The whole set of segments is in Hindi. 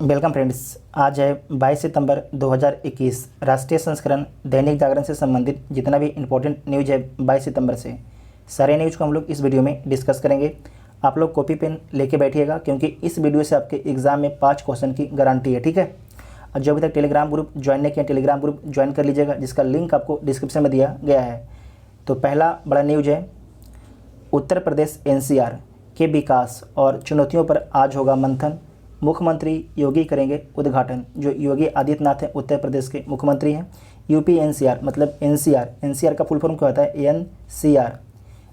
Welcome friends. आज है 22 सितंबर 2021। राष्ट्रीय संस्करण दैनिक जागरण से संबंधित जितना भी इम्पोर्टेंट न्यूज़ है 22 सितंबर से सारे न्यूज़ को हम लोग इस वीडियो में डिस्कस करेंगे। आप लोग कॉपी पेन लेके बैठिएगा क्योंकि इस वीडियो से आपके एग्ज़ाम में 5 क्वेश्चन की गारंटी है। ठीक है, और जो अभी तक टेलीग्राम ग्रुप ज्वाइन नहीं किया टेलीग्राम ग्रुप ज्वाइन कर लीजिएगा, जिसका लिंक आपको डिस्क्रिप्शन में दिया गया है। तो पहला बड़ा न्यूज़ है, उत्तर प्रदेश एनसीआर के विकास और चुनौतियों पर आज होगा मंथन, मुख्यमंत्री योगी करेंगे उद्घाटन। जो योगी आदित्यनाथ हैं उत्तर प्रदेश के मुख्यमंत्री हैं। यूपी एनसीआर मतलब एनसीआर का फुल फॉर्म क्या होता है? एनसीआर,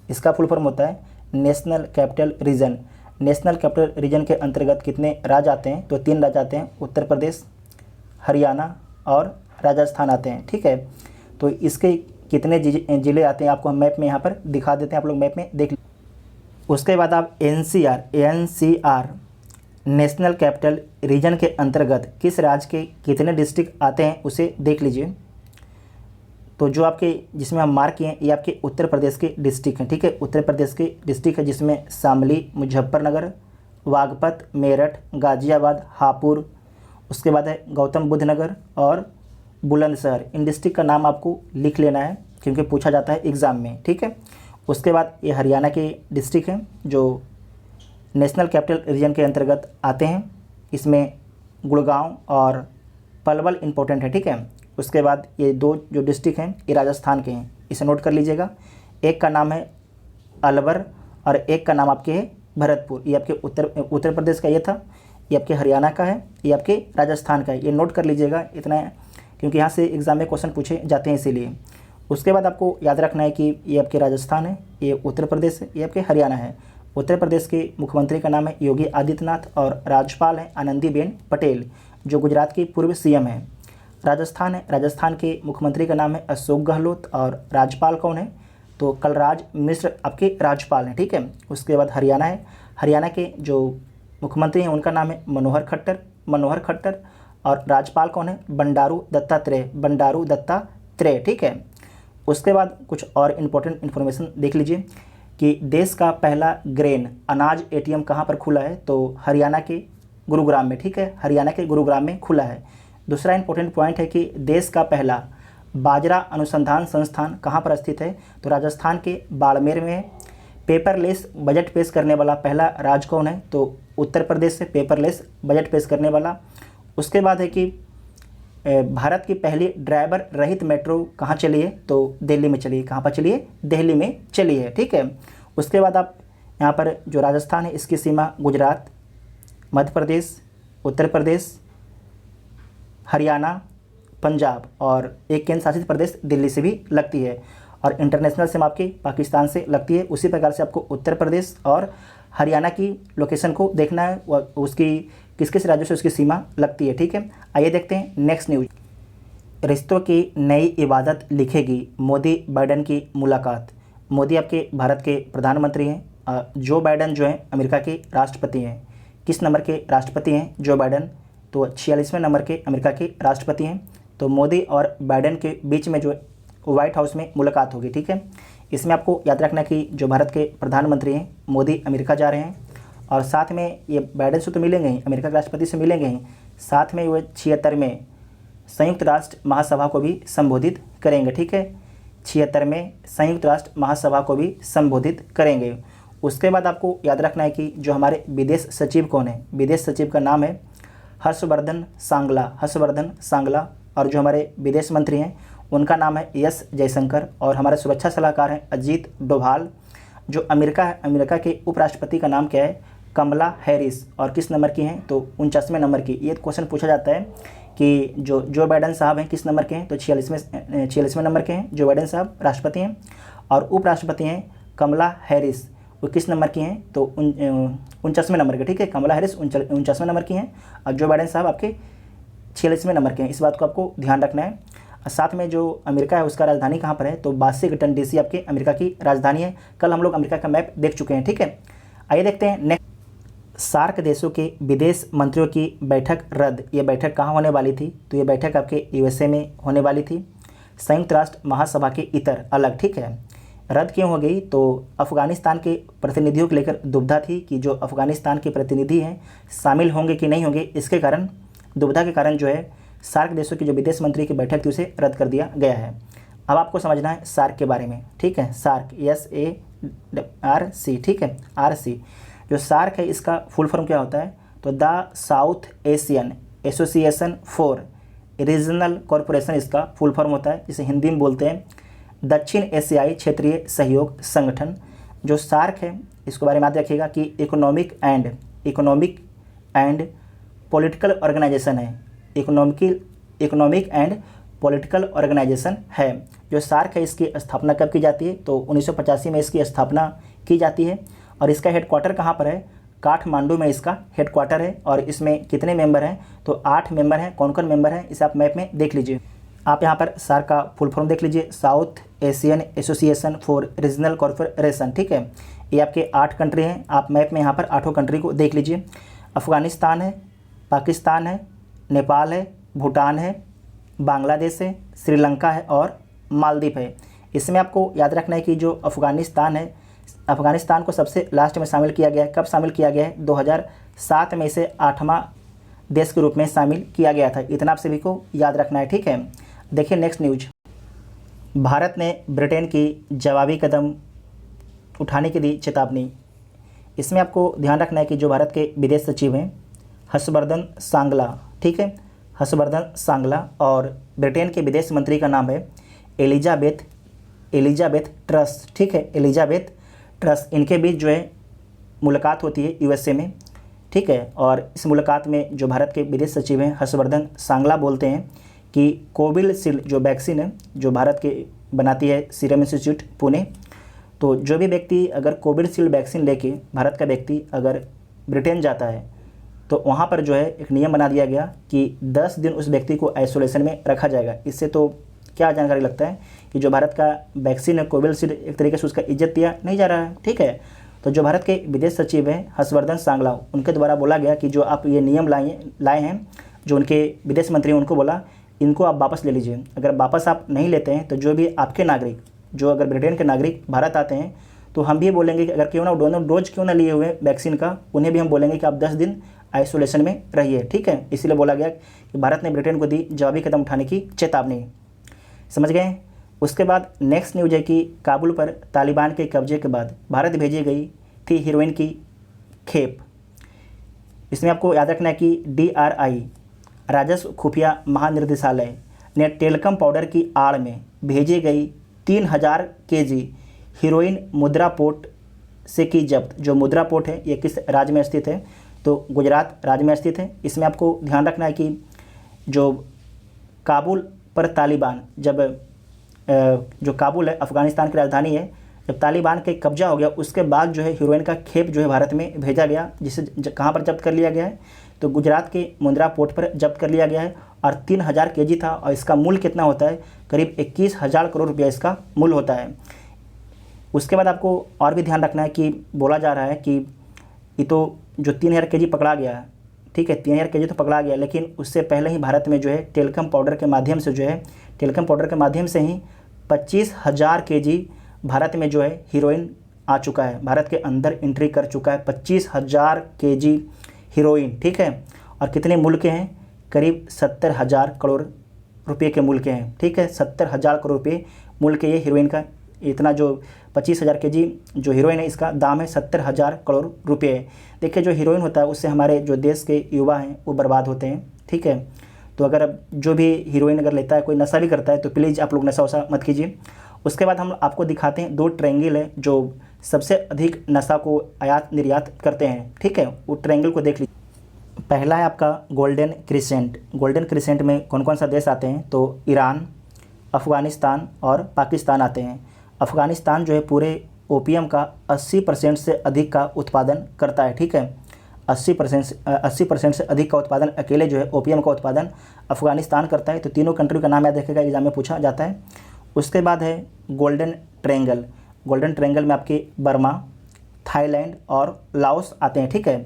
इसका फुल फॉर्म होता है national capital region. National capital region के अंतर्गत कितने राज्य आते हैं? तो 3 राज्य आते हैं, उत्तर प्रदेश, हरियाणा और राजस्थान आते हैं। ठीक है, तो इसके कितने ज़िले आते हैं आपको हम मैप में यहाँ पर दिखा देते हैं, आप लोग मैप में देख लीजिए। उसके बाद आप एनसीआर नेशनल कैपिटल रीजन के अंतर्गत किस राज्य के कितने डिस्ट्रिक्ट आते हैं उसे देख लीजिए। तो जो आपके जिसमें हम मार्क किए हैं ये आपके उत्तर प्रदेश के डिस्ट्रिक्ट हैं। ठीक है, उत्तर प्रदेश के डिस्ट्रिक्ट है जिसमें शामली, मुजफ्फरनगर, बागपत, मेरठ, गाजियाबाद, हापुड़, उसके बाद है गौतम बुद्ध नगर और बुलंदशहर। इन डिस्ट्रिक्ट का नाम आपको लिख लेना है क्योंकि पूछा जाता है एग्ज़ाम में। ठीक है, उसके बाद ये हरियाणा के डिस्ट्रिक्ट हैं जो नेशनल कैपिटल रीजन के अंतर्गत आते हैं। इसमें गुड़गांव और पलवल इंपॉर्टेंट है। ठीक है, उसके बाद ये 2 जो डिस्ट्रिक्ट हैं ये राजस्थान के हैं, इसे नोट कर लीजिएगा। एक का नाम है अलवर और एक का नाम आपके है भरतपुर। ये आपके उत्तर प्रदेश का ये था, ये आपके हरियाणा का है, ये आपके राजस्थान का है। ये नोट कर लीजिएगा इतना है क्योंकि यहाँ से एग्ज़ाम में क्वेश्चन पूछे जाते हैं इसीलिए। उसके बाद आपको याद रखना है कि ये आपके राजस्थान है, ये उत्तर प्रदेश है, ये आपके हरियाणा है। उत्तर प्रदेश के मुख्यमंत्री का नाम है योगी आदित्यनाथ और राज्यपाल हैं आनंदीबेन पटेल जो गुजरात की पूर्व सीएम हैं। राजस्थान है, राजस्थान के मुख्यमंत्री का नाम है अशोक गहलोत और राज्यपाल कौन है? तो कलराज मिश्र आपके राज्यपाल हैं। ठीक है, उसके बाद हरियाणा है, हरियाणा के जो मुख्यमंत्री हैं उनका नाम है मनोहर खट्टर और राज्यपाल कौन है? बंडारू दत्तात्रेय। ठीक है, उसके बाद कुछ और इम्पोर्टेंट इन्फॉर्मेशन देख लीजिए कि देश का पहला ग्रेन अनाज एटीएम कहाँ पर खुला है? तो हरियाणा के गुरुग्राम में। ठीक है, हरियाणा के गुरुग्राम में खुला है। दूसरा इंपॉर्टेंट पॉइंट है कि देश का पहला बाजरा अनुसंधान संस्थान कहाँ पर स्थित है? तो राजस्थान के बाड़मेर में है। पेपरलेस बजट पेश करने वाला पहला राज्य कौन है? तो उत्तर प्रदेश से पेपरलेस बजट पेश करने वाला। उसके बाद है कि भारत की पहली ड्राइवर रहित मेट्रो कहाँ चली है? तो दिल्ली में चली है। कहाँ पर चली है? दिल्ली में चली है। ठीक है, उसके बाद आप यहाँ पर जो राजस्थान है इसकी सीमा गुजरात, मध्य प्रदेश, उत्तर प्रदेश, हरियाणा, पंजाब और एक केंद्र शासित प्रदेश दिल्ली से भी लगती है और इंटरनेशनल सीमा आपकी पाकिस्तान से लगती है। उसी प्रकार से आपको उत्तर प्रदेश और हरियाणा की लोकेशन को देखना है, उसकी किस किस राज्यों से उसकी सीमा लगती है। ठीक है, आइए देखते हैं नेक्स्ट न्यूज। रिश्तों की नई इबादत लिखेगी मोदी बाइडन की मुलाकात। मोदी आपके भारत के प्रधानमंत्री हैं, जो बाइडन जो हैं अमेरिका के राष्ट्रपति हैं। किस नंबर के राष्ट्रपति हैं जो बाइडन? तो 46वें नंबर के अमेरिका के राष्ट्रपति हैं। तो मोदी और बाइडन के बीच में जो व्हाइट हाउस में मुलाकात होगी। ठीक है, इसमें आपको याद रखना कि जो भारत के प्रधानमंत्री हैं मोदी अमेरिका जा रहे हैं और साथ में ये बाइडन से तो मिलेंगे ही, अमेरिका के राष्ट्रपति से मिलेंगे ही, साथ में वो 76वें संयुक्त राष्ट्र महासभा को भी संबोधित करेंगे। ठीक है, 76 में संयुक्त राष्ट्र महासभा को भी संबोधित करेंगे। उसके बाद आपको याद रखना है कि जो हमारे विदेश सचिव कौन है? विदेश सचिव का नाम है हर्षवर्धन सांगला और जो हमारे विदेश मंत्री हैं उनका नाम है एस जयशंकर और हमारे सुरक्षा सलाहकार हैं अजीत डोभाल। जो अमेरिका है, अमेरिका के उपराष्ट्रपति का नाम क्या है? कमला हैरिस और किस नंबर की हैं? तो 49वें नंबर की। ये क्वेश्चन पूछा जाता है कि जो बाइडन साहब हैं किस नंबर के हैं? तो 46वें नंबर के हैं जो बाइडन साहब राष्ट्रपति हैं और उपराष्ट्रपति हैं कमला हैरिस, वो किस नंबर की हैं? तो 49वें नंबर के। ठीक है, कमला हैरिस 49वें नंबर की हैं और जो बाइडन साहब आपके 46वें नंबर के हैं। इस बात को आपको ध्यान रखना है। साथ में जो अमेरिका है उसका राजधानी कहाँ पर है? तो वाशिंगटन डीसी आपके अमेरिका की राजधानी है। कल हम लोग अमेरिका का मैप देख चुके हैं। ठीक है, आइए देखते हैं नेक्स्ट। सार्क देशों के विदेश मंत्रियों की बैठक रद्द। ये बैठक कहाँ होने वाली थी? तो ये बैठक आपके यूएसए में होने वाली थी, संयुक्त राष्ट्र महासभा के इतर अलग। ठीक है, रद्द क्यों हो गई, तो अफ़गानिस्तान के प्रतिनिधियों को लेकर दुविधा थी कि जो अफ़गानिस्तान के प्रतिनिधि हैं शामिल होंगे कि नहीं होंगे। इसके कारण, दुविधा के कारण जो है सार्क देशों की जो विदेश मंत्री की बैठक थी उसे रद्द कर दिया गया है। अब आपको समझना है सार्क के बारे में, ठीक है। सार्क SARC, ठीक है, RC। जो सार्क है इसका फुल फॉर्म क्या होता है, तो the south Asian association for regional corporation इसका फुल फॉर्म होता है, जिसे हिंदी में बोलते हैं दक्षिण एशियाई क्षेत्रीय सहयोग संगठन। जो सार्क है इसके बारे में याद रखिएगा कि इकोनॉमिक एंड पॉलिटिकल ऑर्गेनाइजेशन है, इकोनॉमिक एंड पॉलिटिकल ऑर्गेनाइजेशन है। जो सार्क है इसकी स्थापना कब की जाती है, तो 1985 में इसकी स्थापना की जाती है। और इसका हेडक्वार्टर कहाँ पर है, काठमांडू में इसका हेडक्वार्टर है। और इसमें कितने मेंबर हैं, तो 8 मेंबर हैं। कौन कौन मेंबर हैं इसे आप मैप में देख लीजिए। आप यहाँ पर सार्क का फुल फॉर्म देख लीजिए, south Asian association for regional corporation, ठीक है। ये आपके 8 कंट्री हैं। आप मैप में यहाँ पर 8 कंट्री को देख लीजिए। अफ़गानिस्तान है, पाकिस्तान है, नेपाल है, भूटान है, बांग्लादेश है, श्रीलंका है और मालदीव है। इसमें आपको याद रखना है कि जो अफ़गानिस्तान है, अफ़गानिस्तान को सबसे लास्ट में शामिल किया गया है। कब शामिल किया गया है, 2007 में इसे 8वां देश के रूप में शामिल किया गया था। इतना आप सभी को याद रखना है, ठीक है। देखिए नेक्स्ट न्यूज, भारत ने ब्रिटेन की जवाबी कदम उठाने की दी चेतावनी। इसमें आपको ध्यान रखना है कि जो भारत के विदेश सचिव हैं हर्षवर्धन सांगला, ठीक है, हर्षवर्धन सांगला, और ब्रिटेन के विदेश मंत्री का नाम है एलिजाबेथ ट्रस, ठीक है, एलिजाबेथ ट्रस। इनके बीच जो है मुलाकात होती है USA में, ठीक है। और इस मुलाकात में जो भारत के विदेश सचिव हैं हर्षवर्धन सांगला बोलते हैं कि कोविशील्ड जो वैक्सीन है, जो भारत के बनाती है सीरम इंस्टीट्यूट पुणे, तो जो भी व्यक्ति अगर कोविशील्ड वैक्सीन लेके, भारत का व्यक्ति अगर ब्रिटेन जाता है तो वहाँ पर जो है एक नियम बना दिया गया कि 10 दिन उस व्यक्ति को आइसोलेशन में रखा जाएगा। इससे तो क्या जानकारी लगता है कि जो भारत का वैक्सीन है कोविशील्ड, एक तरीके से उसका इज्जत दिया नहीं जा रहा है, ठीक है। तो जो भारत के विदेश सचिव हैं हर्षवर्धन सांगला, उनके द्वारा बोला गया कि जो आप ये नियम लाए हैं, जो उनके विदेश मंत्री हैं उनको बोला इनको आप वापस ले लीजिए। अगर वापस आप नहीं लेते हैं तो जो भी आपके नागरिक, जो अगर ब्रिटेन के नागरिक भारत आते हैं तो हम भी बोलेंगे कि अगर क्यों ना दोनों डोज क्यों ना लिए हुए वैक्सीन का, उन्हें भी हम बोलेंगे कि आप 10 दिन आइसोलेशन में रहिए, ठीक है। इसीलिए बोला गया कि भारत ने ब्रिटेन को दी जवाबी कदम उठाने की चेतावनी। समझ गए। उसके बाद नेक्स्ट न्यूज है कि काबुल पर तालिबान के कब्जे के बाद भारत भेजी गई थी हीरोइन की खेप। इसमें आपको याद रखना है कि DRI राजस्व खुफिया महानिदेशालय ने टेलकम पाउडर की आड़ में भेजी गई 3000 kg हीरोइन मुद्रा पोर्ट से की जब्त। जो मुद्रा पोर्ट है ये किस राज्य में स्थित है, तो गुजरात राज्य में स्थित है। इसमें आपको ध्यान रखना है कि जो काबुल पर तालिबान, जब जो काबुल है अफ़गानिस्तान की राजधानी है, जब तालिबान के कब्जा हो गया उसके बाद जो है हीरोइन का खेप जो है भारत में भेजा गया, जिसे कहाँ पर जब्त कर लिया गया है, तो गुजरात के मुंद्रा पोर्ट पर जब्त कर लिया गया है। और 3000 kg था और इसका मूल्य कितना होता है, करीब 21,000 करोड़ रुपया इसका मूल्य होता है। उसके बाद आपको और भी ध्यान रखना है कि बोला जा रहा है कि ये तो जो 3000 kg पकड़ा गया, ठीक है, 3000 kg तो पकड़ा गया, लेकिन उससे पहले ही भारत में जो है टेलकम पाउडर के माध्यम से जो है, टेलकम पाउडर के माध्यम से ही 25,000 kg भारत में जो है हीरोइन आ चुका है, भारत के अंदर एंट्री कर चुका है 25,000 kg हीरोइन, ठीक है। और कितने मूल्य के हैं, करीब 70,000 करोड़ रुपये के मूल्य के हैं, ठीक है, 70,000 करोड़ रुपये मूल्य के ये हीरोइन का, इतना जो 25,000 kg जो हीरोइन है इसका दाम है 70,000 करोड़ रुपये। देखिए जो हीरोइन होता है उससे हमारे जो देश के युवा हैं वो बर्बाद होते हैं, ठीक है। तो अगर अब जो भी हीरोइन अगर लेता है, कोई नशा भी करता है, तो प्लीज़ आप लोग नशा वशा मत कीजिए। उसके बाद हम आपको दिखाते हैं 2 ट्रायंगल है जो सबसे अधिक नशा को आयात निर्यात करते हैं, ठीक है। वो ट्रायंगल को देख लीजिए। पहला है आपका गोल्डन क्रिसेंट। गोल्डन क्रिसेंट में कौन कौन सा देश आते हैं, तो ईरान, अफ़गानिस्तान और पाकिस्तान आते हैं। अफ़गानिस्तान जो है पूरे ओपीएम का 80% से अधिक का उत्पादन करता है, ठीक है। 80% से अधिक का उत्पादन अकेले जो है ओपीएम का उत्पादन अफ़गानिस्तान करता है। तो तीनों कंट्री का नाम याद रखेगा, एग्जाम में पूछा जाता है। उसके बाद है गोल्डन ट्रायंगल। गोल्डन ट्रायंगल में आपके बर्मा, थाईलैंड और लाओस आते हैं, ठीक है।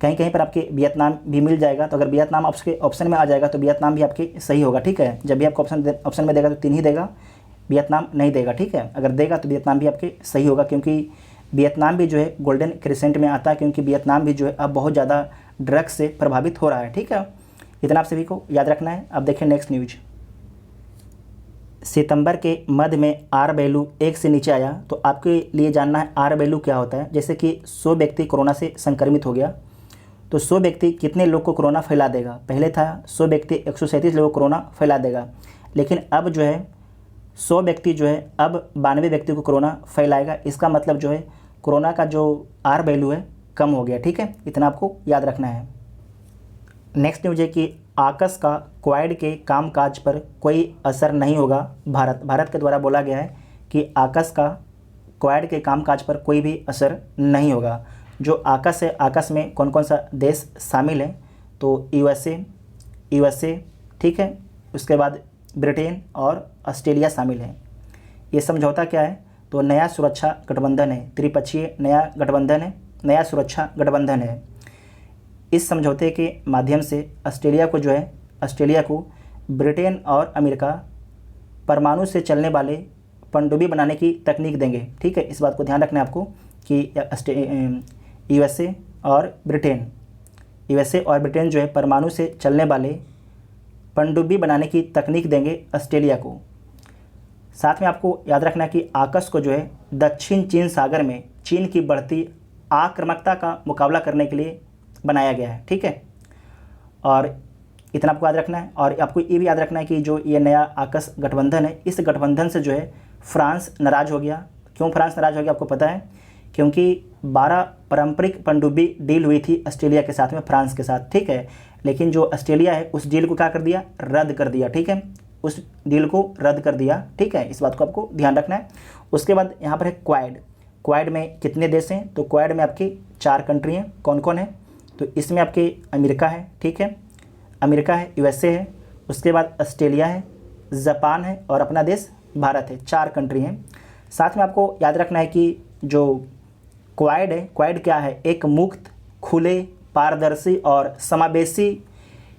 कहीं कहीं पर आपके वियतनाम भी मिल जाएगा, तो अगर वियतनाम आपके ऑप्शन में आ जाएगा तो वियतनाम भी आपके सही होगा, ठीक है। जब भी आपको ऑप्शन में देगा तो 3 ही देगा, वियतनाम नहीं देगा, ठीक है। अगर देगा तो वियतनाम भी आपके सही होगा, क्योंकि वियतनाम भी जो है गोल्डन क्रिसेंट में आता है, क्योंकि वियतनाम भी जो है अब बहुत ज़्यादा ड्रग्स से प्रभावित हो रहा है, ठीक है। इतना आप सभी को याद रखना है। अब देखिए नेक्स्ट न्यूज। सितंबर के मध्य में आर वैल्यू 1 से नीचे आया, तो आपके लिए जानना है आर वैल्यू क्या होता है। जैसे कि 100 व्यक्ति कोरोना से संक्रमित हो गया, तो 100 व्यक्ति कितने लोग को कोरोना फैला देगा। पहले था 100 व्यक्ति 137 लोगों को कोरोना फैला देगा, लेकिन अब जो है 100 व्यक्ति जो है अब 92 व्यक्ति को कोरोना फैलाएगा। इसका मतलब जो है कोरोना का जो आर वैल्यू है कम हो गया, ठीक है। इतना आपको याद रखना है। नेक्स्ट न्यूज है कि आकस का क्वाड के कामकाज पर कोई असर नहीं होगा। भारत के द्वारा बोला गया है कि आकस का क्वाड के कामकाज पर कोई भी असर नहीं होगा। जो आकस है, आकस में कौन कौन सा देश शामिल है, तो यूएसए, ठीक है, उसके बाद ब्रिटेन और ऑस्ट्रेलिया शामिल है। ये समझौता क्या है, तो नया सुरक्षा गठबंधन है, त्रिपक्षीय नया गठबंधन है, नया सुरक्षा गठबंधन है। इस समझौते के माध्यम से ऑस्ट्रेलिया को ब्रिटेन और अमेरिका परमाणु से चलने वाले पनडुब्बी बनाने की तकनीक देंगे, ठीक है। इस बात को ध्यान रखना है आपको कि यूएसए और ब्रिटेन जो है परमाणु से चलने वाले पनडुब्बी बनाने की तकनीक देंगे ऑस्ट्रेलिया को। साथ में आपको याद रखना है कि आकस को जो है दक्षिण चीन सागर में चीन की बढ़ती आक्रामकता का मुकाबला करने के लिए बनाया गया है, ठीक है। और इतना आपको याद रखना है। और आपको ये भी याद रखना है कि जो ये नया आकस गठबंधन है, इस गठबंधन से जो है फ्रांस नाराज़ हो गया। क्यों फ्रांस नाराज़ हो गया आपको पता है, क्योंकि 12 पारंपरिक पनडुब्बी डील हुई थी ऑस्ट्रेलिया के साथ में, फ्रांस के साथ, ठीक है। लेकिन जो ऑस्ट्रेलिया है उस डील को क्या कर दिया, रद्द कर दिया, ठीक है। उस डील को रद्द कर दिया, ठीक है। इस बात को आपको ध्यान रखना है। उसके बाद यहाँ पर है क्वाड में कितने देश हैं, तो क्वाड में आपकी 4 कंट्री हैं। कौन कौन है, तो इसमें आपके अमेरिका है, ठीक है, अमेरिका है, यूएसए है, उसके बाद ऑस्ट्रेलिया है, जापान है और अपना देश भारत है। 4 कंट्री हैं। साथ में आपको याद रखना है कि जो क्वाड है, क्वाड क्या है, एक मुक्त, खुले, पारदर्शी और समावेशी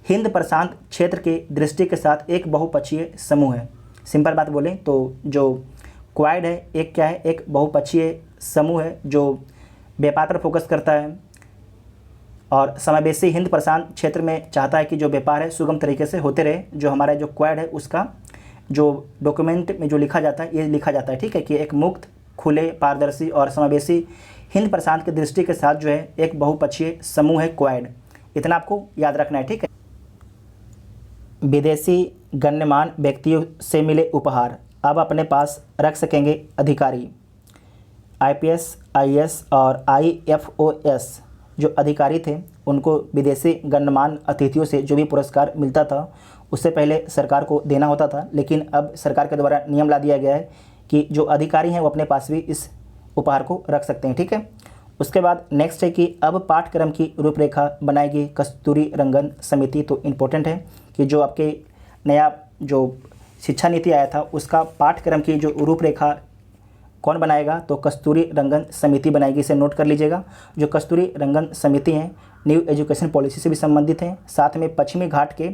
हिंद प्रशांत क्षेत्र के दृष्टि के साथ एक बहुपक्षीय समूह है। सिंपल बात बोलें तो जो क्वाड है एक क्या है, एक बहुपक्षीय समूह है जो व्यापार पर फोकस करता है और समावेशी हिंद प्रशांत क्षेत्र में चाहता है कि जो व्यापार है सुगम तरीके से होते रहे। जो हमारा जो क्वाड है उसका जो डॉक्यूमेंट में जो लिखा जाता है, ये लिखा जाता है, ठीक है, कि एक मुक्त, खुले, पारदर्शी और समावेशी हिंद प्रशांत की दृष्टि के साथ जो है एक बहुपक्षीय समूह है क्वाड। इतना आपको याद रखना है, ठीक है। विदेशी गण्यमान्य व्यक्तियों से मिले उपहार अब अपने पास रख सकेंगे अधिकारी। आईपीएस, आईएएस और आईएफओएस जो अधिकारी थे उनको विदेशी गण्यमान्य अतिथियों से जो भी पुरस्कार मिलता था उससे पहले सरकार को देना होता था, लेकिन अब सरकार के द्वारा नियम ला दिया गया है कि जो अधिकारी हैं वो अपने पास भी इस उपहार को रख सकते हैं, ठीक है। उसके बाद नेक्स्ट है कि अब पाठ्यक्रम की रूपरेखा बनाएगी कस्तूरी रंगन समिति। तो इम्पोर्टेंट है कि जो आपके नया जो शिक्षा नीति आया था उसका पाठ्यक्रम की जो रूपरेखा कौन बनाएगा, तो कस्तूरी रंगन समिति बनाएगी। इसे नोट कर लीजिएगा। जो कस्तूरी रंगन समिति हैं न्यू एजुकेशन पॉलिसी से भी संबंधित हैं, साथ में पश्चिमी घाट के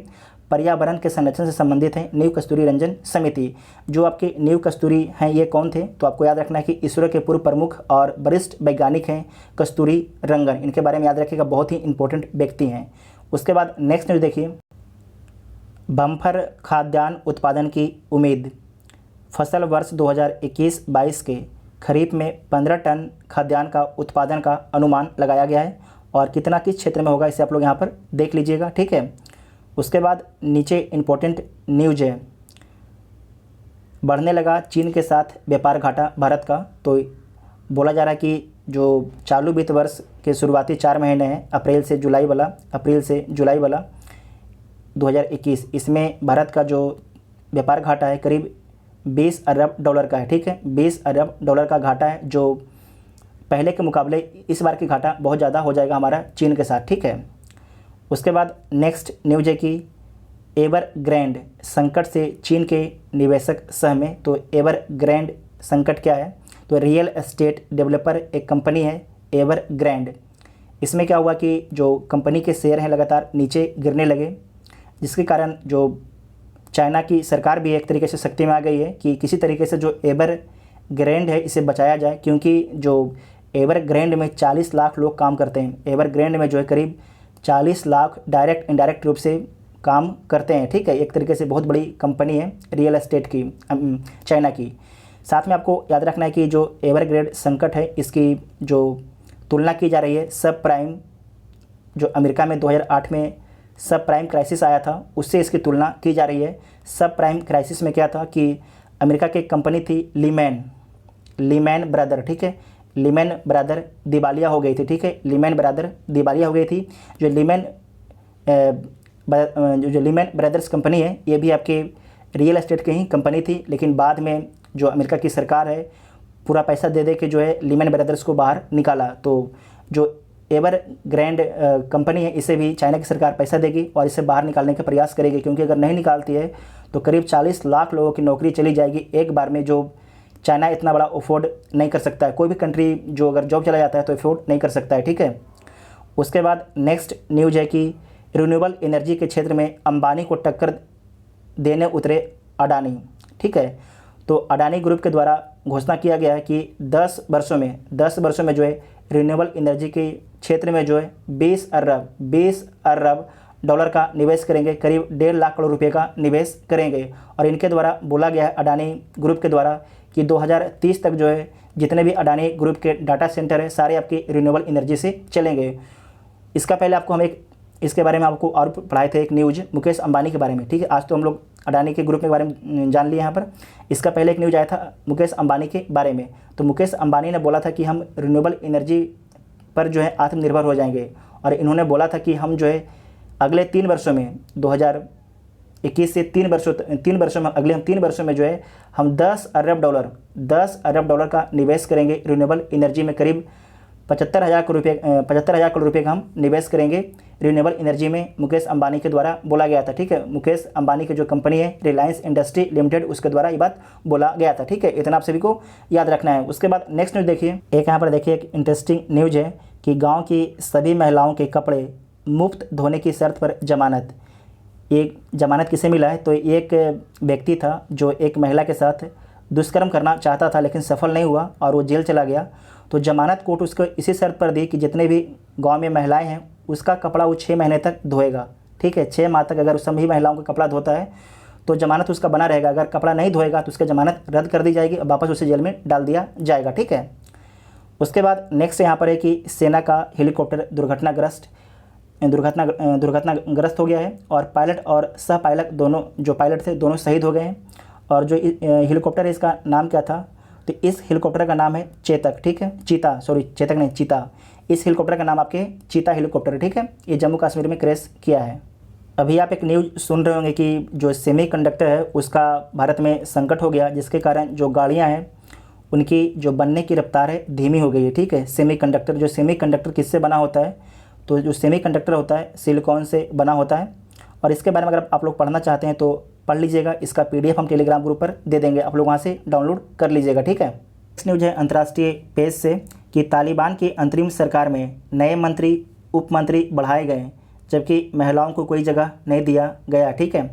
पर्यावरण के संरक्षण से संबंधित हैं। न्यू कस्तूरी रंजन समिति जो आपके न्यू कस्तूरी हैं ये कौन थे, तो आपको याद रखना है कि इसरो के पूर्व प्रमुख और वरिष्ठ वैज्ञानिक हैं कस्तूरी रंगन। इनके बारे में याद रखिएगा, बहुत ही इंपॉर्टेंट व्यक्ति हैं। उसके बाद नेक्स्ट न्यूज़ देखिए, बम्पर खाद्यान्न उत्पादन की उम्मीद। फसल वर्ष 2021-22 के खरीफ में 15 टन खाद्यान्न का उत्पादन का अनुमान लगाया गया है और कितना किस क्षेत्र में होगा इसे आप लोग यहाँ पर देख लीजिएगा, ठीक है। उसके बाद नीचे इम्पोर्टेंट न्यूज है, बढ़ने लगा चीन के साथ व्यापार घाटा भारत का। तो बोला जा रहा है कि जो चालू वित्त वर्ष के शुरुआती 4 महीने हैं अप्रैल से जुलाई वाला 2021, इसमें भारत का जो व्यापार घाटा है करीब 20 अरब डॉलर का है, ठीक है। 20 अरब डॉलर का घाटा है, जो पहले के मुकाबले इस बार की घाटा बहुत ज़्यादा हो जाएगा हमारा चीन के साथ, ठीक है। उसके बाद नेक्स्ट न्यूज है कि एवरग्रैंड संकट से चीन के निवेशक सहमे। तो एवरग्रैंड संकट क्या है, तो रियल एस्टेट डेवलपर एक कंपनी है एवरग्रैंड। इसमें क्या हुआ कि जो कंपनी के शेयर हैं लगातार नीचे गिरने लगे, जिसके कारण जो चाइना की सरकार भी एक तरीके से सख्ती में आ गई है कि किसी तरीके से जो एवरग्रांडे है इसे बचाया जाए, क्योंकि जो एवरग्रांडे में 40 लाख लोग काम करते हैं। एवरग्रांडे में जो है करीब 40 लाख डायरेक्ट इनडायरेक्ट रूप से काम करते हैं, ठीक है। एक तरीके से बहुत बड़ी कंपनी है रियल एस्टेट की, चाइना की। साथ में आपको याद रखना है कि जो एवरग्रांडे संकट है इसकी जो तुलना की जा रही है सब प्राइम, जो अमेरिका में 2008 में सब प्राइम क्राइसिस आया था उससे इसकी तुलना की जा रही है। सब प्राइम क्राइसिस में क्या था कि अमेरिका की एक कंपनी थी लीमैन ब्रदर, ठीक है। लीमैन ब्रदर दिवालिया हो गई थी, ठीक है। लीमैन ब्रदर दिवालिया हो गई थी। जो लीमैन ब्रदर्स कंपनी है ये भी आपके रियल एस्टेट की ही कंपनी थी, लेकिन बाद में जो अमेरिका की सरकार है पूरा पैसा दे के जो है लीमैन ब्रदर्स को बाहर निकाला। तो जो एवरग्रांडे कंपनी है इसे भी चाइना की सरकार पैसा देगी और इसे बाहर निकालने का प्रयास करेगी, क्योंकि अगर नहीं निकालती है तो करीब 40 लाख लोगों की नौकरी चली जाएगी एक बार में, जो चाइना इतना बड़ा अफोर्ड नहीं कर सकता है। कोई भी कंट्री जो अगर जॉब चला जाता है तो अफोर्ड नहीं कर सकता है, ठीक है। उसके बाद नेक्स्ट न्यूज है कि रिन्यूएबल एनर्जी के क्षेत्र में अंबानी को टक्कर देने उतरे अडानी, ठीक है। तो अडानी ग्रुप के द्वारा घोषणा किया गया है कि 10 वर्षों में जो है रिन्यूएबल एनर्जी के क्षेत्र में जो है 20 अरब डॉलर का निवेश करेंगे, करीब 1.5 लाख करोड़ रुपए का निवेश करेंगे। और इनके द्वारा बोला गया है अडानी ग्रुप के द्वारा कि 2030 तक जो है जितने भी अडानी ग्रुप के डाटा सेंटर है सारे आपकी रिन्यूएबल एनर्जी से चलेंगे। इसका पहले आपको हम इसके बारे में आपको और पढ़ाए थे एक न्यूज़ मुकेश अंबानी के बारे में, ठीक है। आज तो हम लोग अडानी के ग्रुप के बारे में जान लिए यहाँ पर। इसका पहले एक न्यूज़ आया था मुकेश अंबानी के बारे में। तो मुकेश अंबानी ने बोला था कि हम रिन्यूएबल एनर्जी पर जो है आत्मनिर्भर हो जाएंगे, और इन्होंने बोला था कि हम जो है अगले 3 वर्षों में 2021 से 3 वर्षों में अगले हम 3 वर्षों में जो है हम 10 अरब डॉलर का निवेश करेंगे रिन्यूएबल एनर्जी में। करीब 75,000 करोड़ रुपये का हम निवेश करेंगे रिन्यूएबल एनर्जी में, मुकेश अंबानी के द्वारा बोला गया था, ठीक है। मुकेश अंबानी की जो कंपनी है रिलायंस इंडस्ट्री लिमिटेड उसके द्वारा ये बात बोला गया था, ठीक है। इतना आप सभी को याद रखना है। उसके बाद नेक्स्ट न्यूज़ देखिए, एक यहाँ पर देखिए एक इंटरेस्टिंग न्यूज़ है कि गाँव की सभी महिलाओं के कपड़े मुफ्त धोने की शर्त पर जमानत। एक जमानत किसे मिला है? तो एक व्यक्ति था जो एक महिला के साथ दुष्कर्म करना चाहता था लेकिन सफल नहीं हुआ और वो जेल चला गया। तो जमानत कोर्ट उसको इसी शर्त पर दी कि जितने भी गांव में महिलाएं हैं उसका कपड़ा वो 6 महीने तक धोएगा, ठीक है। 6 माह तक अगर उस सभी महिलाओं का कपड़ा धोता है तो जमानत उसका बना रहेगा। अगर कपड़ा नहीं धोएगा तो उसकी जमानत रद्द कर दी जाएगी और वापस उसे जेल में डाल दिया जाएगा, ठीक है। उसके बाद नेक्स्ट यहाँ पर है कि सेना का हेलीकॉप्टर दुर्घटनाग्रस्त हो गया है और पायलट और सह पायलट दोनों जो पायलट थे दोनों शहीद हो गए हैं। और जो हेलीकॉप्टर है इसका नाम क्या था? तो इस हेलीकॉप्टर का नाम है चेतक, ठीक है। चीता। इस हेलीकॉप्टर का नाम आपके चीता हेलीकॉप्टर है, ठीक है। ये जम्मू कश्मीर में क्रैश किया है। अभी आप एक न्यूज़ सुन रहे होंगे कि जो सेमीकंडक्टर है उसका भारत में संकट हो गया, जिसके कारण जो गाड़ियाँ हैं उनकी जो बनने की रफ्तार है धीमी हो गई है, ठीक है। सेमीकंडक्टर किससे बना होता है? तो जो सेमीकंडक्टर होता है सिलिकॉन से बना होता है। और इसके बारे में अगर आप लोग पढ़ना चाहते हैं तो पढ़ लीजिएगा। इसका PDF हम टेलीग्राम ग्रुप पर दे देंगे, आप लोग वहाँ से डाउनलोड कर लीजिएगा, ठीक है। नेक्स्ट न्यूज़ है अंतर्राष्ट्रीय पेज से कि तालिबान की अंतरिम सरकार में नए मंत्री उप मंत्री बढ़ाए गए जबकि महिलाओं को कोई जगह नहीं दिया गया, ठीक है।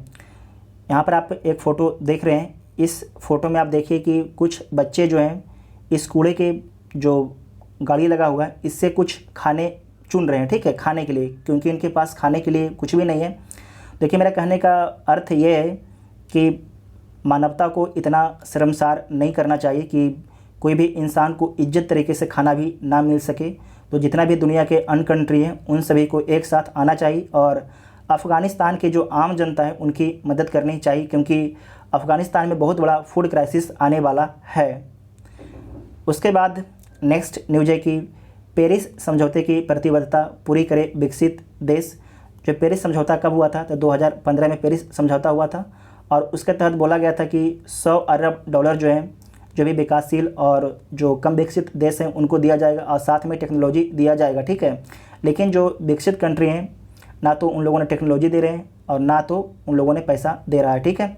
यहाँ पर आप एक फ़ोटो देख रहे हैं। इस फ़ोटो में आप देखिए कि कुछ बच्चे जो हैं इस कूड़े के जो गाड़ी लगा हुआ है इससे कुछ खाने चुन रहे हैं, ठीक है, खाने के लिए, क्योंकि इनके पास खाने के लिए कुछ भी नहीं है। देखिए मेरा कहने का अर्थ ये है कि मानवता को इतना शर्मसार नहीं करना चाहिए कि कोई भी इंसान को इज्जत तरीके से खाना भी ना मिल सके। तो जितना भी दुनिया के अन्य कंट्री हैं उन सभी को एक साथ आना चाहिए और अफ़गानिस्तान की जो आम जनता है उनकी मदद करनी चाहिए, क्योंकि अफ़गानिस्तान में बहुत बड़ा फूड क्राइसिस आने वाला है। उसके बाद नेक्स्ट न्यूज़ है कि पेरिस समझौते की प्रतिबद्धता पूरी करे विकसित देश। जो पेरिस समझौता कब हुआ था? तो 2015 में पेरिस समझौता हुआ था और उसके तहत बोला गया था कि 100 अरब डॉलर जो है जो भी विकासशील और जो कम विकसित देश हैं उनको दिया जाएगा और साथ में टेक्नोलॉजी दिया जाएगा, ठीक है। लेकिन जो विकसित कंट्री हैं ना तो उन लोगों ने टेक्नोलॉजी दे रहे हैं और ना तो उन लोगों ने पैसा दे रहा है, ठीक है।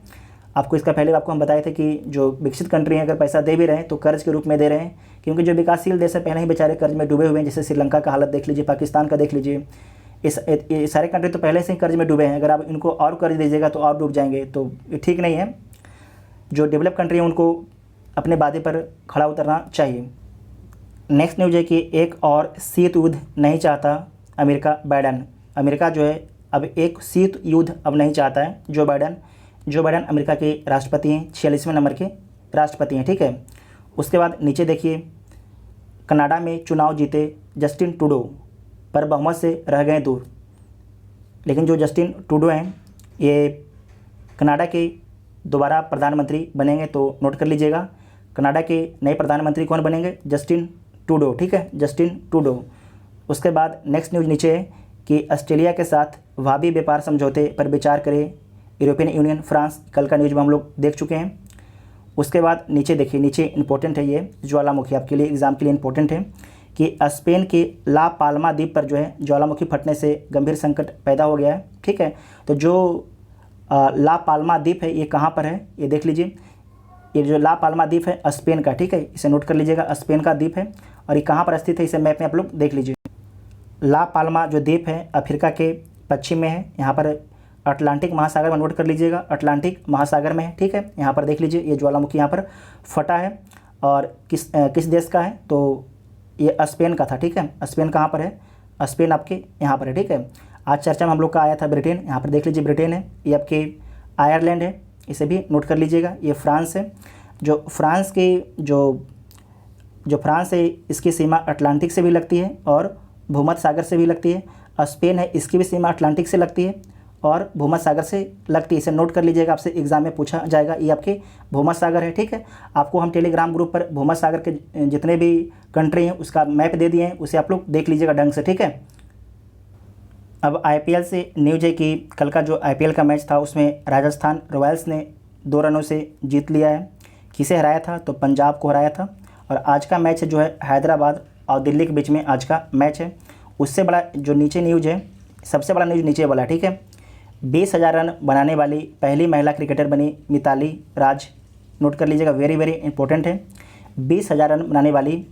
आपको इसका पहले आपको हम बताए थे कि जो विकसित कंट्री हैं अगर पैसा दे भी रहे हैं तो कर्ज के रूप में दे रहे हैं, क्योंकि जो विकासशील देश है पहले ही बेचारे कर्ज में डूबे हुए हैं। जैसे श्रीलंका का हालत देख लीजिए, पाकिस्तान का देख लीजिए, ये सारे कंट्री तो पहले से ही कर्ज में डूबे हैं, अगर आप इनको और कर्ज दीजिएगा तो और डूब जाएंगे, तो ये ठीक नहीं है। जो डेवलप कंट्री है उनको अपने वादे पर खड़ा उतरना चाहिए। नेक्स्ट न्यूज़ है कि एक और शीत युद्ध नहीं चाहता अमेरिका बाइडन। अमेरिका जो है अब एक शीत युद्ध अब नहीं चाहता है। जो बाइडन अमेरिका के राष्ट्रपति हैं, 46वें नंबर के राष्ट्रपति हैं, ठीक है। उसके बाद नीचे देखिए, कनाडा में चुनाव जीते जस्टिन ट्रूडो पर बहुमत से रह गए दूर। लेकिन जो जस्टिन ट्रूडो हैं ये कनाडा के दोबारा प्रधानमंत्री बनेंगे, तो नोट कर लीजिएगा, कनाडा के नए प्रधानमंत्री कौन बनेंगे? जस्टिन ट्रूडो, ठीक है, जस्टिन ट्रूडो। उसके बाद नेक्स्ट न्यूज़ नीचे है कि ऑस्ट्रेलिया के साथ भावी व्यापार समझौते पर विचार करे यूरोपियन यूनियन, फ्रांस। कल का न्यूज़ में हम लोग देख चुके हैं। उसके बाद नीचे देखिए, नीचे इंपॉर्टेंट है ये ज्वालामुखी, आपके लिए एग्जाम के लिए इंपॉर्टेंट है कि स्पेन के ला पाल्मा द्वीप पर जो है ज्वालामुखी फटने से गंभीर संकट पैदा हो गया है, ठीक है। तो जो ला पाल्मा द्वीप है ये कहाँ पर है, ये देख लीजिए। ये जो ला पाल्मा द्वीप है स्पेन का, ठीक है, इसे नोट कर लीजिएगा, स्पेन का द्वीप है। और ये कहाँ पर स्थित है, इसे मैप में आप लोग देख लीजिए। ला पाल्मा जो द्वीप है अफ्रीका के पश्चिम में है, यहाँ पर अटलांटिक महासागर में, नोट कर लीजिएगा, अटलांटिक महासागर में है, ठीक है। यहाँ पर देख लीजिए, ये ज्वालामुखी यहाँ पर फटा है और किस देश का है, तो ये स्पेन का था, ठीक है। स्पेन कहाँ पर है? स्पेन आपके यहाँ पर है, ठीक है। आज चर्चा में हम लोग का आया था ब्रिटेन, यहाँ पर देख लीजिए ब्रिटेन है। ये आपके आयरलैंड है, इसे भी नोट कर लीजिएगा। ये फ्रांस है, जो फ्रांस की जो फ्रांस है इसकी सीमा अटलांटिक से भी लगती है और भूमध्य सागर से भी लगती है। स्पेन है, इसकी भी सीमा अटलांटिक से लगती है और भूमध्य सागर से लगती है। इसे नोट कर लीजिएगा, आपसे एग्जाम में पूछा जाएगा। ये आपके भूमध्य सागर है, ठीक है। आपको हम टेलीग्राम ग्रुप पर भूमध्य सागर के जितने भी कंट्री हैं उसका मैप दे दिए हैं, उसे आप लोग देख लीजिएगा ढंग से, ठीक है। अब आईपीएल से न्यूज है कि कल का जो आईपीएल का मैच था उसमें राजस्थान रॉयल्स ने 2 रनों से जीत लिया है। किसे हराया था? तो पंजाब को हराया था। और आज का मैच जो है हैदराबाद और दिल्ली के बीच में आज का मैच है। उससे बड़ा जो नीचे न्यूज़ है, सबसे बड़ा न्यूज़ नीचे वाला है, ठीक है। 20,000 रन बनाने वाली पहली महिला क्रिकेटर बनी मिताली राज। नोट कर लीजिएगा, वेरी वेरी इंपॉर्टेंट है। 20,000 रन बनाने वाली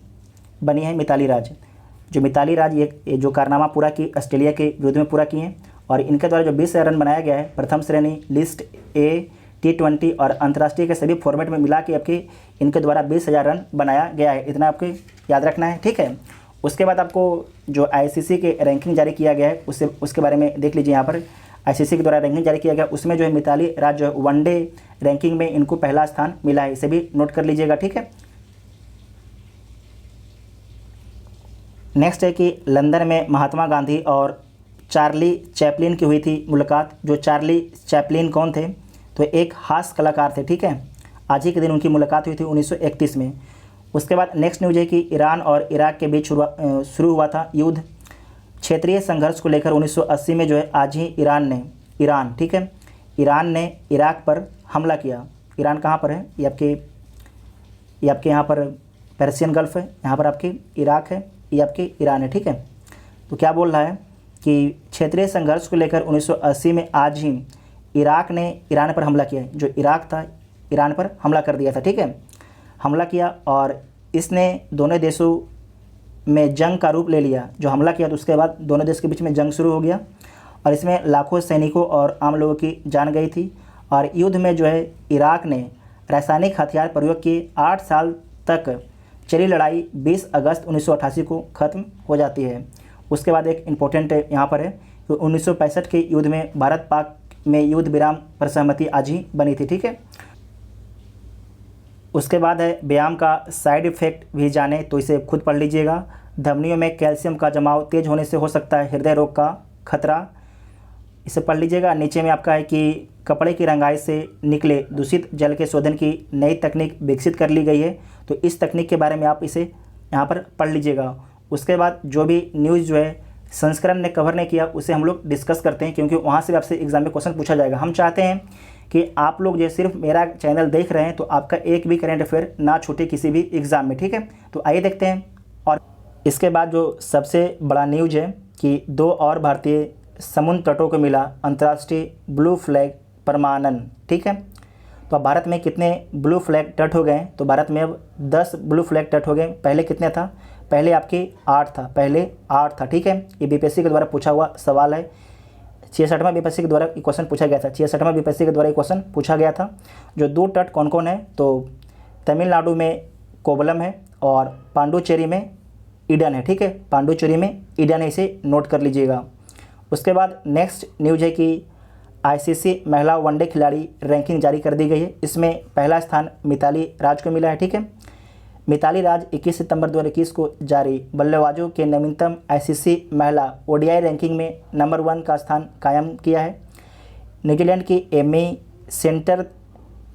बनी है मिताली राज। जो मिताली राज ये जो कारनामा पूरा की ऑस्ट्रेलिया के विरुद्ध में पूरा किए हैं और इनके द्वारा जो 20,000 रन बनाया गया है प्रथम श्रेणी, लिस्ट ए, T20 और अंतर्राष्ट्रीय के सभी फॉर्मेट में मिला के आपके इनके द्वारा 20,000 रन बनाया गया है। इतना आपको याद रखना है, ठीक है। उसके बाद आपको जो ICC के रैंकिंग जारी किया गया है उसके बारे में देख लीजिए। यहाँ पर ICC के द्वारा रैंकिंग जारी किया गया, उसमें जो है मिताली राज जो है वनडे रैंकिंग में इनको पहला स्थान मिला है। इसे भी नोट कर लीजिएगा, ठीक है। नेक्स्ट है कि लंदन में महात्मा गांधी और चार्ली चैपलिन की हुई थी मुलाकात। जो चार्ली चैपलिन कौन थे? तो एक हास्य कलाकार थे, ठीक है। आज ही के दिन उनकी मुलाकात हुई थी 1931 में। उसके बाद नेक्स्ट न्यूज़ है कि ईरान और इराक के बीच शुरू हुआ था युद्ध। क्षेत्रीय संघर्ष को लेकर 1980 में जो है आज ही ईरान ठीक है, ईरान ने इराक पर हमला किया। ईरान कहाँ पर है? ये आपके यहाँ पर पर्शियन गल्फ़ है, यहाँ पर आपकी इराक है, ये आपके ईरान है, ठीक है। तो क्या बोल रहा है कि क्षेत्रीय संघर्ष को लेकर 1980 में आज ही इराक ने ईरान पर हमला किया। जो इराक था ईरान पर हमला कर दिया था, ठीक है, हमला किया और इसने दोनों देशों में जंग का रूप ले लिया। जो हमला किया तो उसके बाद दोनों देश के बीच में जंग शुरू हो गया और इसमें लाखों सैनिकों और आम लोगों की जान गई थी। और युद्ध में जो है इराक ने रासायनिक हथियार प्रयोग किए। 8 साल तक चली लड़ाई 20 अगस्त 1988 को ख़त्म हो जाती है। उसके बाद एक इम्पोर्टेंट यहाँ पर है कि 1965 के युद्ध में भारत पाक में युद्ध विराम पर सहमति आज ही बनी थी, ठीक है। उसके बाद है व्यायाम का साइड इफ़ेक्ट भी जाने, तो इसे खुद पढ़ लीजिएगा। धमनियों में कैल्शियम का जमाव तेज होने से हो सकता है हृदय रोग का खतरा, इसे पढ़ लीजिएगा। नीचे में आपका है कि कपड़े की रंगाई से निकले दूषित जल के शोधन की नई तकनीक विकसित कर ली गई है, तो इस तकनीक के बारे में आप इसे यहाँ पर पढ़ लीजिएगा। उसके बाद जो भी न्यूज़ जो है संस्करण ने कवर नहीं किया उसे हम लोग डिस्कस करते हैं, क्योंकि वहाँ से आपसे एग्जाम में क्वेश्चन पूछा जाएगा। हम चाहते हैं कि आप लोग जो सिर्फ मेरा चैनल देख रहे हैं तो आपका एक भी करंट अफेयर ना छूटे किसी भी एग्ज़ाम में, ठीक है। तो आइए देखते हैं। और इसके बाद जो सबसे बड़ा न्यूज़ है कि 2 और भारतीय समुद्र तटों को मिला अंतर्राष्ट्रीय ब्लू फ्लैग प्रमाणन, ठीक है। तो अब भारत में कितने ब्लू फ्लैग तट हो गए? तो भारत में अब 10 ब्लू फ्लैग तट हो गए। पहले कितने था? पहले आपके 8 था, पहले 8 था, ठीक है। ये बीपीएससी के द्वारा पूछा हुआ सवाल है। 66वां बीपीएससी के द्वारा क्वेश्चन पूछा गया था, 66वां बीपीएससी के द्वारा क्वेश्चन पूछा गया था। जो 2 तट कौन कौन है, तो तमिलनाडु में कोवलम है और पांडुचेरी में ईडन है, ठीक है। पांडुचेरी में ईडन है, इसे नोट कर लीजिएगा। उसके बाद नेक्स्ट न्यूज है कि आईसीसी महिला वनडे खिलाड़ी रैंकिंग जारी कर दी गई है। इसमें पहला स्थान मिताली राज को मिला है, ठीक है। मिताली राज 21 सितंबर 2021 को जारी बल्लेबाजों के नवीनतम आईसीसी महिला ओडीआई रैंकिंग में नंबर 1 का स्थान कायम किया है। न्यूजीलैंड की एमी सेंटर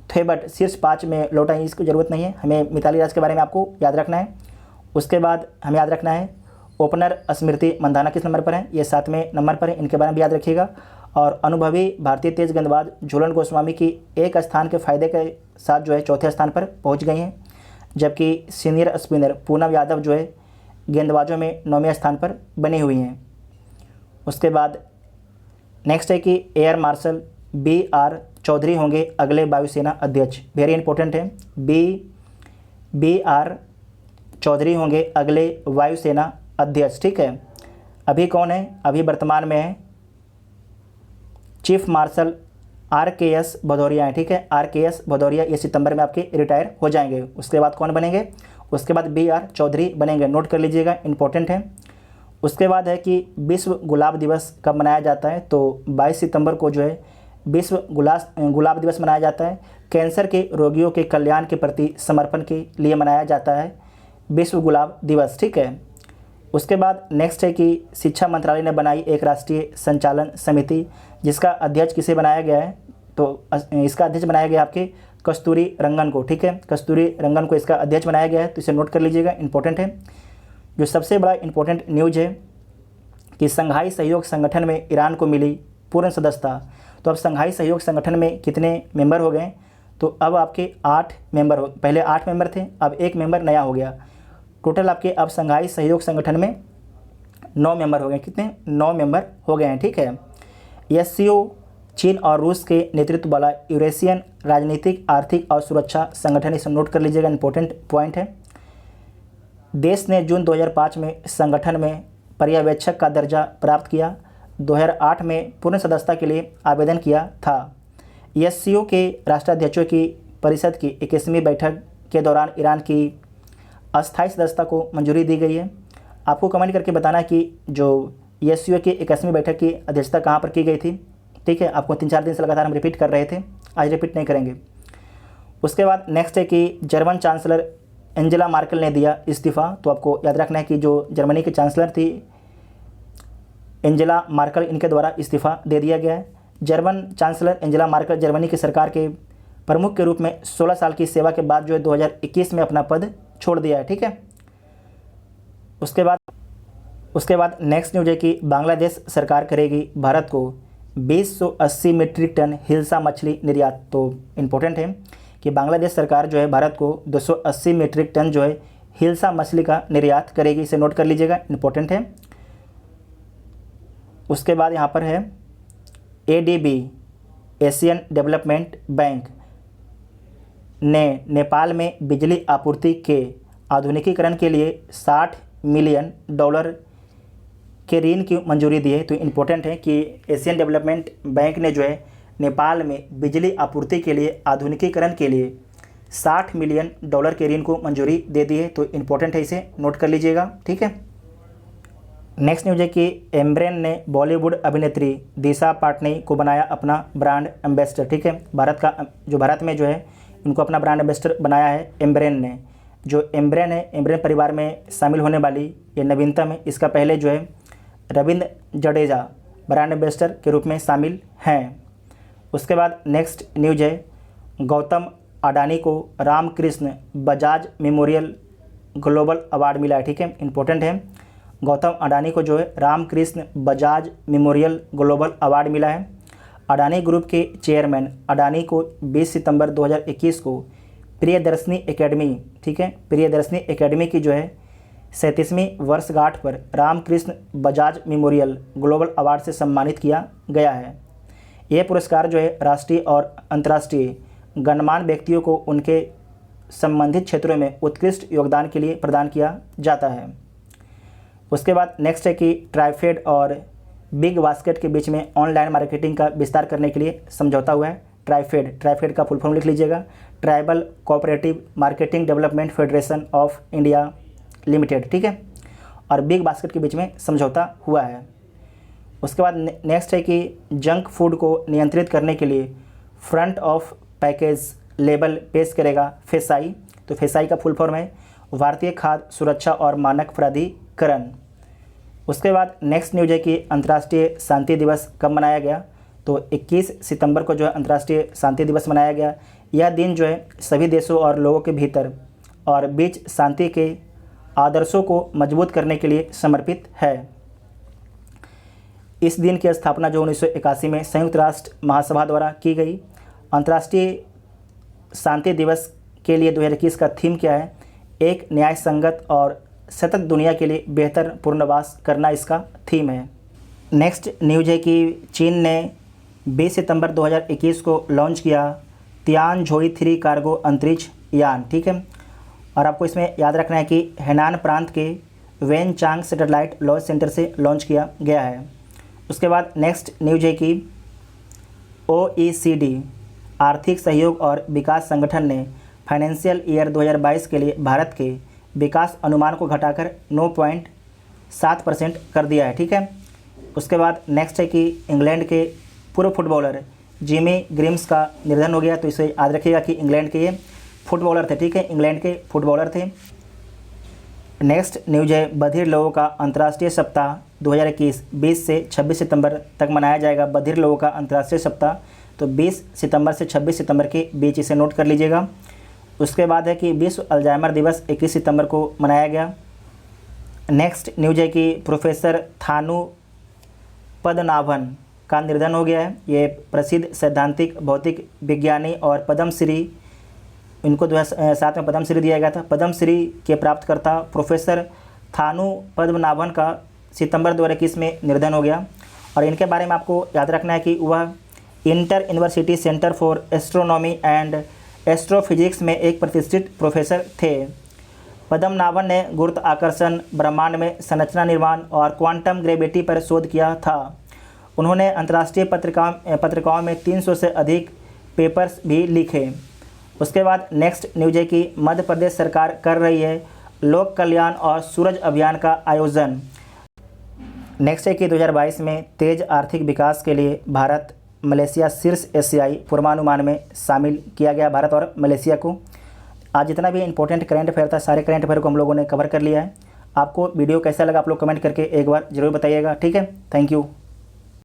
थेबट शीर्ष 5 में लौटा है, इसकी ज़रूरत नहीं है, हमें मिताली राज के बारे में आपको याद रखना है। उसके बाद हमें याद रखना है ओपनर स्मृति मंधाना किस नंबर पर है, ये 7वें नंबर पर है, इनके बारे में भी याद रखिएगा। और अनुभवी भारतीय तेज गेंदबाज झूलन गोस्वामी की एक स्थान के फायदे के साथ जो है 4थे स्थान पर पहुंच गई हैं, जबकि सीनियर स्पिनर पूनम यादव जो है गेंदबाजों में 9वें स्थान पर बनी हुई हैं। उसके बाद नेक्स्ट है कि एयर मार्शल BR चौधरी होंगे अगले वायुसेना अध्यक्ष, वेरी इंपॉर्टेंट है। BR चौधरी होंगे अगले वायुसेना अध्यक्ष, ठीक है। अभी कौन है, अभी वर्तमान में है चीफ मार्शल RKS भदौरिया है, ठीक है। RKS भदौरिया ये सितंबर में आपके रिटायर हो जाएंगे। उसके बाद कौन बनेंगे, उसके बाद BR चौधरी बनेंगे, नोट कर लीजिएगा, इंपॉर्टेंट है। उसके बाद है कि विश्व गुलाब दिवस कब मनाया जाता है, तो 22 सितंबर को जो है विश्व गुलाब दिवस मनाया जाता है। कैंसर के रोगियों के कल्याण के प्रति समर्पण के लिए मनाया जाता है विश्व गुलाब दिवस, ठीक है। उसके बाद नेक्स्ट है कि शिक्षा मंत्रालय ने बनाई एक राष्ट्रीय संचालन समिति, जिसका अध्यक्ष किसे बनाया गया है, तो इसका अध्यक्ष बनाया गया आपके कस्तूरी रंगन को, ठीक है। कस्तूरी रंगन को इसका अध्यक्ष बनाया गया है, तो इसे नोट कर लीजिएगा, इंपॉर्टेंट है। जो सबसे बड़ा इंपॉर्टेंट न्यूज है कि संघाई सहयोग संगठन में ईरान को मिली पूर्ण सदस्यता। तो अब संघाई सहयोग संगठन में कितने मेंबर हो गए, तो अब आपके 8 मेंबर हो, पहले 8 मेंबर थे, अब 1 मेंबर नया हो गया। टोटल आपके अब संघाई सहयोग संगठन में 9 मेंबर हो गए, कितने, 9 मेंबर हो गए हैं, ठीक है। SCO चीन और रूस के नेतृत्व वाला यूरेशियन राजनीतिक, आर्थिक और सुरक्षा संगठन, इसे नोट कर लीजिएगा, इंपॉर्टेंट पॉइंट है। देश ने जून 2005 में संगठन में पर्यवेक्षक का दर्जा प्राप्त किया, 2008 में पूर्ण सदस्यता के लिए आवेदन किया था। SCO के राष्ट्राध्यक्षों की परिषद की 21वीं बैठक के दौरान ईरान की अस्थायी सदस्यता को मंजूरी दी गई है। आपको कमेंट करके बताना कि जो SCO की 21वीं बैठक की अध्यक्षता कहाँ पर की गई थी, ठीक है। आपको 3-4 दिन से लगातार हम रिपीट कर रहे थे, आज रिपीट नहीं करेंगे। उसके बाद नेक्स्ट है कि जर्मन चांसलर एंजेला मार्केल ने दिया इस्तीफ़ा। तो आपको याद रखना है कि जो जर्मनी की चांसलर थी एंजेला मार्केल, इनके द्वारा इस्तीफ़ा दे दिया गया है। German chancellor Angela Merkel Germany की सरकार के प्रमुख के रूप में 16 साल की सेवा के बाद जो है 2021 में अपना पद छोड़ दिया है, ठीक है। उसके बाद नेक्स्ट न्यूज है कि बांग्लादेश सरकार करेगी भारत को 280 मीट्रिक टन हिल्सा मछली निर्यात। तो इम्पोर्टेंट है कि बांग्लादेश सरकार जो है भारत को 280 मीट्रिक टन जो है हिल्सा मछली का निर्यात करेगी, इसे नोट कर लीजिएगा, इम्पोर्टेंट है। उसके बाद यहाँ पर है ADB एशियन डेवलपमेंट बैंक ने नेपाल में बिजली आपूर्ति के आधुनिकीकरण के लिए $60 मिलियन के ऋण की मंजूरी दी है। तो इम्पोर्टेंट है कि एशियन डेवलपमेंट बैंक ने जो है नेपाल में बिजली आपूर्ति के लिए आधुनिकीकरण के लिए $60 मिलियन के ऋण को मंजूरी दे दी है। तो इम्पोर्टेंट है, इसे नोट कर लीजिएगा, ठीक है। नेक्स्ट न्यूज है कि एम्ब्रेन ने बॉलीवुड अभिनेत्री दिशा पाटनी को बनाया अपना ब्रांड एम्बेसडर, ठीक है। भारत में जो है इनको अपना ब्रांड एम्बेसडर बनाया है एम्ब्रेन ने। जो एम्ब्रेन है, एम्ब्रेन परिवार में शामिल होने वाली ये नवीनतम है। इसका पहले जो है रविंद्र जडेजा ब्रांड एम्बेसडर के रूप में शामिल हैं। उसके बाद नेक्स्ट न्यूज है गौतम अडानी को Ramkrishna Bajaj memorial global award मिला है, ठीक है। इंपॉर्टेंट है, गौतम अडानी को जो है Ramkrishna Bajaj memorial global award मिला है। अडानी ग्रुप के चेयरमैन अडानी को 20 सितंबर 2021 को प्रियदर्शनी एकेडमी, ठीक है, प्रियदर्शनी एकेडमी की जो है 37वीं वर्षगांठ पर Ramkrishna Bajaj memorial global award से सम्मानित किया गया है। यह पुरस्कार जो है राष्ट्रीय और अंतर्राष्ट्रीय गणमान्य व्यक्तियों को उनके संबंधित क्षेत्रों में उत्कृष्ट योगदान के लिए प्रदान किया जाता है। उसके बाद नेक्स्ट है कि ट्राइफेड और बिग बास्केट के बीच में ऑनलाइन मार्केटिंग का विस्तार करने के लिए समझौता हुआ है। ट्राइफेड का फुल फॉर्म लिख लीजिएगा, tribal cooperative marketing development federation of India limited, ठीक है। और बिग बास्केट के बीच में समझौता हुआ है। उसके बाद नेक्स्ट है कि जंक फूड को नियंत्रित करने के लिए फ्रंट ऑफ पैकेज लेबल पेश करेगा फेसाई। तो फेसाई का फुल फॉर्म है भारतीय खाद्य सुरक्षा और मानक प्राधिकरण। उसके बाद नेक्स्ट न्यूज है कि अंतर्राष्ट्रीय शांति दिवस कब मनाया गया। तो 21 सितंबर को जो है अंतर्राष्ट्रीय शांति दिवस मनाया गया। यह दिन जो है सभी देशों और लोगों के भीतर और बीच शांति के आदर्शों को मजबूत करने के लिए समर्पित है। इस दिन की स्थापना जो 1981 में संयुक्त राष्ट्र महासभा द्वारा की गई। अंतर्राष्ट्रीय शांति दिवस के लिए 2021 का थीम क्या है? एक न्याय संगत और सतत दुनिया के लिए बेहतर पुनर्वास करना इसका थीम है। नेक्स्ट न्यूज है कि चीन ने 20 सितंबर 2021 को लॉन्च किया तियानझोई 3 कार्गो अंतरिक्ष यान, ठीक है। और आपको इसमें याद रखना है कि हेनान प्रांत के वेनचांग सैटेलाइट लॉन्च सेंटर से लॉन्च किया गया है। उसके बाद नेक्स्ट न्यूज है कि OECD आर्थिक सहयोग और विकास संगठन ने फाइनेंशियल ईयर 2022 के लिए भारत के विकास अनुमान को घटाकर 9.7% कर दिया है, ठीक है। उसके बाद नेक्स्ट है कि इंग्लैंड के पूर्व फुटबॉलर जिमी ग्रिम्स का निधन हो गया। तो इसे याद रखिएगा कि इंग्लैंड के ये फुटबॉलर थे, ठीक है, इंग्लैंड के फुटबॉलर थे। नेक्स्ट न्यूज है बधिर लोगों का अंतर्राष्ट्रीय सप्ताह 2021 20 से 26 सितंबर तक मनाया जाएगा। बधिर लोगों का अंतर्राष्ट्रीय सप्ताह तो 20 सितंबर से 26 सितंबर के बीच इसे नोट कर लीजिएगा। उसके बाद है कि विश्व अल्जाइमर दिवस 21 सितंबर को मनाया गया। नेक्स्ट न्यूज है कि प्रोफेसर थानु पद्मनाभन का निधन हो गया है। ये प्रसिद्ध सैद्धांतिक भौतिक विज्ञानी और पद्मश्री, इनको 2007 में पद्मश्री दिया गया था। पद्मश्री के प्राप्तकर्ता प्रोफेसर थानु पद्मनाभन का सितंबर 2021 में निधन हो गया। और इनके बारे में आपको याद रखना है कि वह inter university centre for astronomy and astrophysics में एक प्रतिष्ठित प्रोफेसर थे। पद्मनाभन ने गुरुत्व आकर्षण, ब्रह्मांड में संरचना निर्माण और क्वांटम ग्रेविटी पर शोध किया था। उन्होंने अंतर्राष्ट्रीय पत्रिकाओं में 300 से अधिक पेपर्स भी लिखे। उसके बाद नेक्स्ट न्यूज है कि मध्य प्रदेश सरकार कर रही है लोक कल्याण और सूरज अभियान का आयोजन। नेक्स्ट है कि 2022 में तेज आर्थिक विकास के लिए भारत मलेशिया शीर्ष एशियाई पूर्वानुमान में शामिल किया गया, भारत और मलेशिया को। आज जितना भी इंपॉर्टेंट करंट अफेयर था सारे करंट अफेयर को हम लोगों ने कवर कर लिया है। आपको वीडियो कैसा लगा आप लोग कमेंट करके एक बार ज़रूर बताइएगा, ठीक है। Thank you.